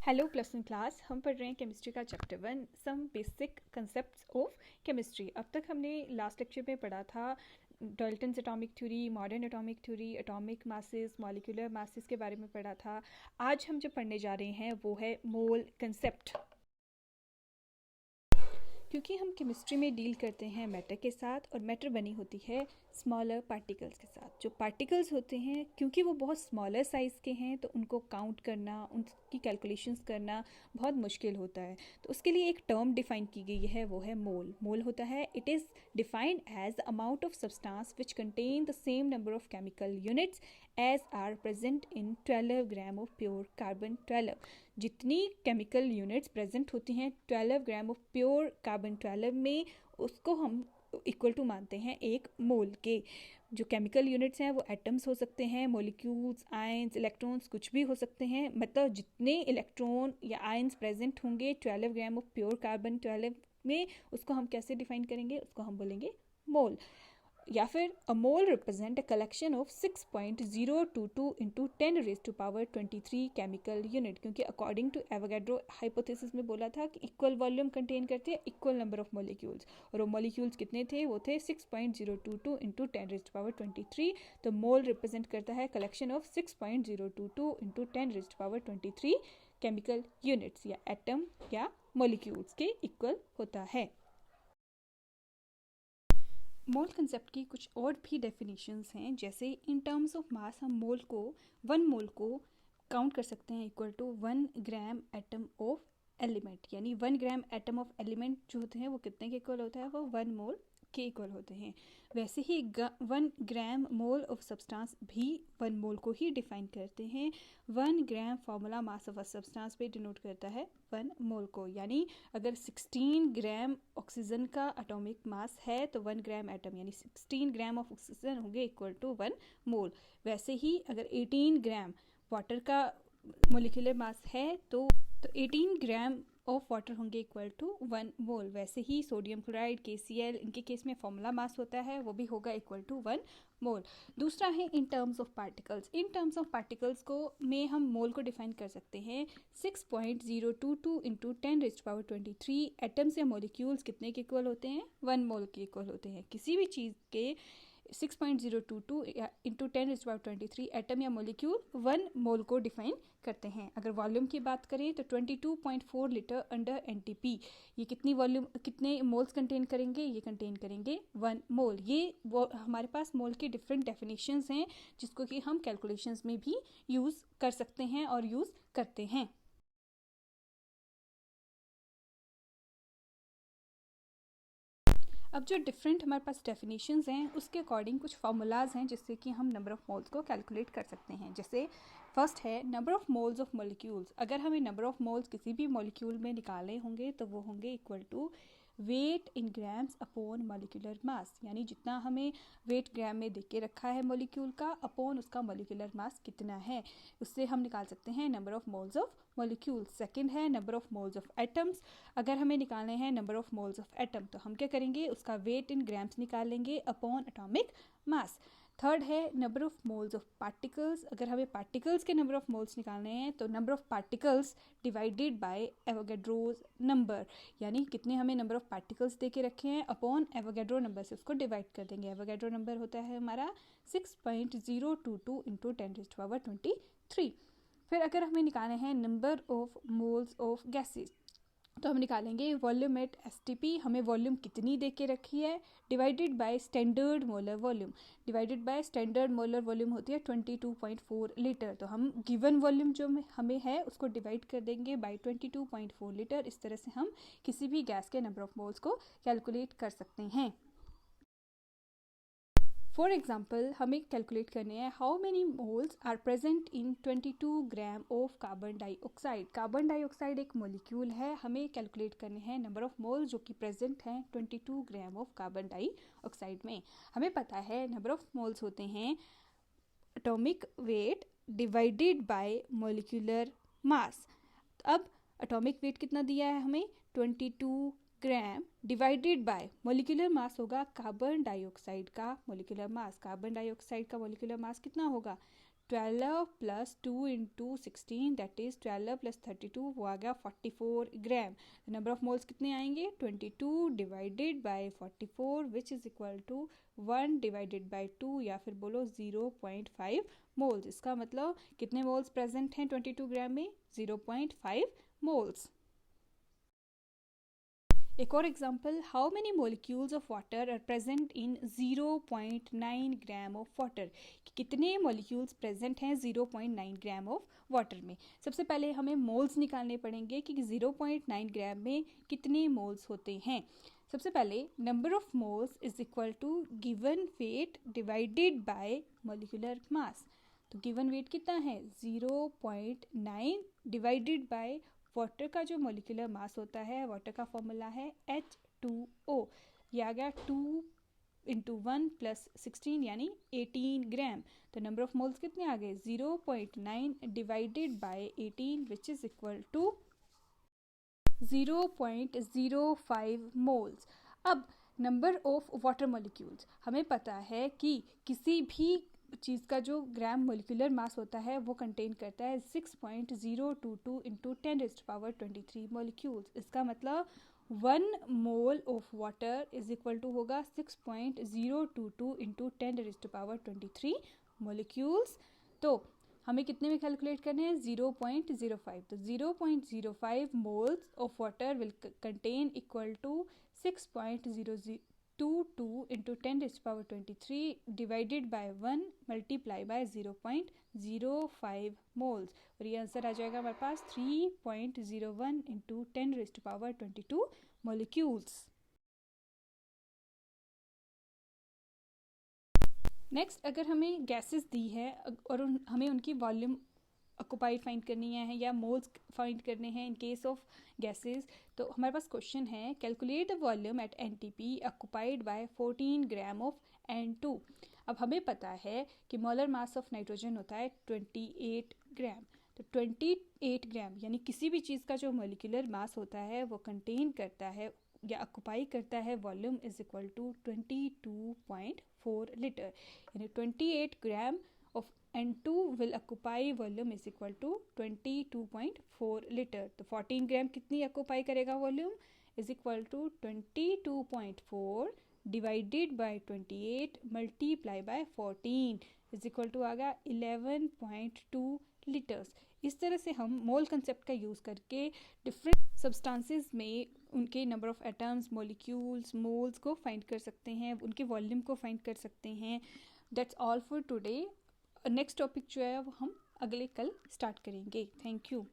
Hello plus one class. हम पढ़ रहे हैं केमिस्ट्री का chapter 1 some basic concepts of chemistry. अब तक हमने लास्ट लेक्चर में पढ़ा था Dalton's atomic theory, modern atomic theory, atomic masses, molecular masses के बारे में पढ़ा था। आज हम जो पढ़ने जा रहे हैं वो है मोल कंसेप्ट। क्योंकि हम केमिस्ट्री में डील करते हैं मैटर के साथ और मैटर बनी होती है स्मॉलर पार्टिकल्स के साथ। जो पार्टिकल्स होते हैं क्योंकि वो बहुत स्मॉलर साइज़ के हैं तो उनको काउंट करना, उनकी कैलकुलेशंस करना बहुत मुश्किल होता है। तो उसके लिए एक टर्म डिफाइन की गई है, वो है मोल। मोल होता है it is defined as the amount of substance which contain the same number of chemical units as are present in 12 gram of pure carbon 12। जितनी केमिकल यूनिट्स प्रेजेंट होती हैं 12 ग्राम ऑफ प्योर कार्बन 12 में, उसको हम equal to मानते हैं एक मोल के। जो केमिकल यूनिट्स हैं वो एटम्स हो सकते हैं, मॉलिक्यूल्स, आयंस, इलेक्ट्रॉन्स, कुछ भी हो सकते हैं। मतलब जितने इलेक्ट्रॉन या आयंस प्रेजेंट होंगे 12 ग्राम ऑफ प्योर कार्बन 12 में, उसको हम कैसे डिफाइन करेंगे? उसको हम बोलेंगे मोल। या फिर a mole represent a collection of 6.022 into 10⁻23 chemical unit. क्योंकि अकॉर्डिंग टू एवोगैड्रो हाइपोथेसिस में बोला था कि इक्वल वॉल्यूम कंटेन करते हैं इक्वल नंबर ऑफ मॉलिक्यूल्स, और वो मॉलिक्यूल्स कितने थे? वो थे 6.022 इंटू 10⁻23। तो मोल रिप्रेजेंट करता है collection of 6.022 into 10⁻23 chemical units या एटम या मॉलिक्यूल्स के इक्वल होता है। मोल कंसेप्ट की कुछ और भी डेफिनेशंस हैं, जैसे इन टर्म्स ऑफ मास हम मोल को, 1 मोल को काउंट कर सकते हैं equal to 1 gram atom of element. यानी 1 ग्राम एटम ऑफ एलिमेंट जो होते हैं वो कितने के इक्वल होता है? वो 1 मोल के इक्वल होते हैं। वैसे ही 1 ग्राम मोल ऑफ सब्सटेंस भी 1 मोल को ही डिफाइन करते हैं। 1 gram formula mass of a substance पे डिनोट करता है 1 मोल को। यानी अगर 16 ग्राम ऑक्सीजन का एटॉमिक मास है तो 1 ग्राम एटम यानी 16 ग्राम ऑफ ऑक्सीजन होंगे इक्वल टू 1 मोल। वैसे ही अगर 18 ग्राम वाटर का मोलिकुलर मास है तो 18 ग्राम ऑफ वाटर होंगे इक्वल टू 1 मोल। वैसे ही सोडियम क्लोराइड, KCl, इनके केस में फॉर्मूला मास होता है वो भी होगा इक्वल टू 1 मोल। दूसरा है in terms of particles. In terms of particles को में हम मोल को डिफाइन कर सकते हैं 6.022 इंटू 10⁻23। एटम्स या मॉलिक्यूल्स कितने के इक्वल होते हैं? 1 मोल के इक्वल होते हैं। किसी भी चीज़ के 6.022 इंटू 10⁻23 एटम या मॉलिक्यूल 1 मोल को डिफाइन करते हैं। अगर वॉल्यूम की बात करें तो 22.4 लीटर अंडर NTP, ये कितनी वॉल्यूम, कितने मोल्स कंटेन करेंगे? ये कंटेन करेंगे 1 मोल। ये वो हमारे पास मोल की डिफरेंट डेफिनेशंस हैं जिसको कि हम कैलकुलेशंस में भी यूज़ कर सकते हैं और यूज़ करते हैं। अब जो डिफरेंट हमारे पास डेफिनेशंस हैं उसके अकॉर्डिंग कुछ फार्मूलाज हैं जिससे कि हम नंबर ऑफ मोल्स को कैलकुलेट कर सकते हैं। जैसे फर्स्ट है number of moles of molecules. अगर हमें नंबर ऑफ मोल्स किसी भी मॉलिक्यूल में निकालने होंगे तो वो होंगे equal to weight in grams upon molecular mass. यानी जितना हमें वेट ग्राम में देके रखा है मॉलिक्यूल का अपॉन उसका मॉलिक्यूलर मास कितना है, उससे हम निकाल सकते हैं number of moles of molecules. Second है number of moles of atoms. अगर हमें निकालने हैं number of moles of atom तो हम क्या करेंगे? उसका वेट इन ग्राम्स निकालेंगे अपॉन एटॉमिक मास। थर्ड है number of moles of particles. अगर हमें पार्टिकल्स के नंबर ऑफ मोल्स निकालने हैं तो number of particles divided by Avogadro's number. यानी कितने हमें नंबर ऑफ पार्टिकल्स दे के रखे हैं अपॉन एवोगैड्रो नंबर से उसको डिवाइड कर देंगे। एवोगैड्रो नंबर होता है हमारा 6.022 इंटू 10⁻23। फिर अगर हमें निकालने हैं number of moles of gases तो हम निकालेंगे वॉल्यूम एट STP। हमें वॉल्यूम कितनी दे के रखी है divided by standard molar volume. Divided by standard molar volume होती है 22.4 लीटर। तो हम गिवन वॉल्यूम जो हमें है उसको डिवाइड कर देंगे बाय 22.4 लीटर। इस तरह से हम किसी भी गैस के नंबर ऑफ मोल्स को कैलकुलेट कर सकते हैं। फॉर एग्जाम्पल हमें कैलकुलेट करने हैं how many moles are present in 22 gram of carbon dioxide. Carbon dioxide एक मॉलिक्यूल है, हमें कैलकुलेट करने हैं नंबर ऑफ मोल्स जो कि प्रेजेंट हैं 22 ग्राम ऑफ कार्बन डाइऑक्साइड में। हमें पता है नंबर ऑफ मोल्स होते हैं atomic weight divided bye molecular mass. अब एटॉमिक वेट कितना दिया है हमें? 22 gram divided by molecular mass होगा कार्बन डाइऑक्साइड का मॉलिक्यूलर मास। कार्बन डाइऑक्साइड का मॉलिक्यूलर मास कितना होगा? 12 plus 2 into 16 that is 12 plus 32 वो आ गया 44 ग्राम। नंबर ऑफ मोल्स कितने आएंगे 22 divided by 44 which is equal to 1 divided by 2 या फिर बोलो 0.5 मोल्स। इसका मतलब कितने मोल्स प्रेजेंट हैं 22 ग्राम में 0.5 मोल्स। एक और example, how many molecules of water are present in 0.9 gram of water. कितने मोलिक्यूल्स प्रेजेंट हैं 0.9 ग्राम ऑफ वाटर में। सबसे पहले हमें मोल्स निकालने पड़ेंगे कि 0.9 ग्राम में कितने मोल्स होते हैं। सबसे पहले number of moles is equal to given weight divided by molecular mass. तो गिवन वेट कितना है 0.9 डिवाइडेड बाय वाटर का जो मोलिकुलर मास होता है, वाटर का फॉर्मूला है H2O। ये आ गया 2 इंटू 1 प्लस 16 यानी 18 ग्राम। तो नंबर ऑफ मोल्स कितने आ गए 0.9 divided by 18 which is equal to 0.05 moles. अब नंबर ऑफ वाटर मॉलिक्यूल्स, हमें पता है कि किसी भी चीज़ का जो ग्राम मोलिकुलर मास होता है वो कंटेन करता है 6.022 इंटू 10⁻23 मॉलिक्यूल्स। इसका मतलब 1 mole of water is equal to होगा 6.022 इंटू 10⁻23 मॉलिक्यूल्स। तो हमें कितने में कैलकुलेट करने हैं 0.05। तो 0.05 moles of water will contain equal to 6.022 into 10⁻23 divided by 1 multiply by 0.05 moles. और ये आंसर आ जाएगा हमारे पास 3.01 इंटू 10⁻22 मॉलिक्यूल्स। नेक्स्ट, अगर हमें गैसेस दी है और हमें उनकी वॉल्यूम ऑक्यूपाइड फाइंड करनी है या मोल्स फाइंड करने हैं इन केस ऑफ गैसेस, तो हमारे पास क्वेश्चन है calculate the volume at NTP occupied by 14 gram of N2। अब हमें पता है कि मोलर मास ऑफ नाइट्रोजन होता है 28 ग्राम। तो 28 ग्राम यानी किसी भी चीज़ का जो मोलिकुलर मास होता है वो कंटेन करता है या ऑक्यूपाई करता है volume is equal to 22.4 litre. यानी 28 gram of N2 will occupy volume is equal to 22.4 litre. तो 14 ग्राम कितनी ऑक्यूपाई करेगा volume is equal to 22.4 divided by 28 multiply by 14 is equal to आ गया 11.2 लीटर्स। इस तरह से हम मोल कंसेप्ट का यूज़ करके डिफरेंट सब्सटेंसेस में उनके number of atoms, molecules, moles को फाइंड कर सकते हैं, उनके वॉल्यूम को फाइंड कर सकते हैं। That's all for today. Next topic जो है वो हम अगले कल स्टार्ट करेंगे। Thank you.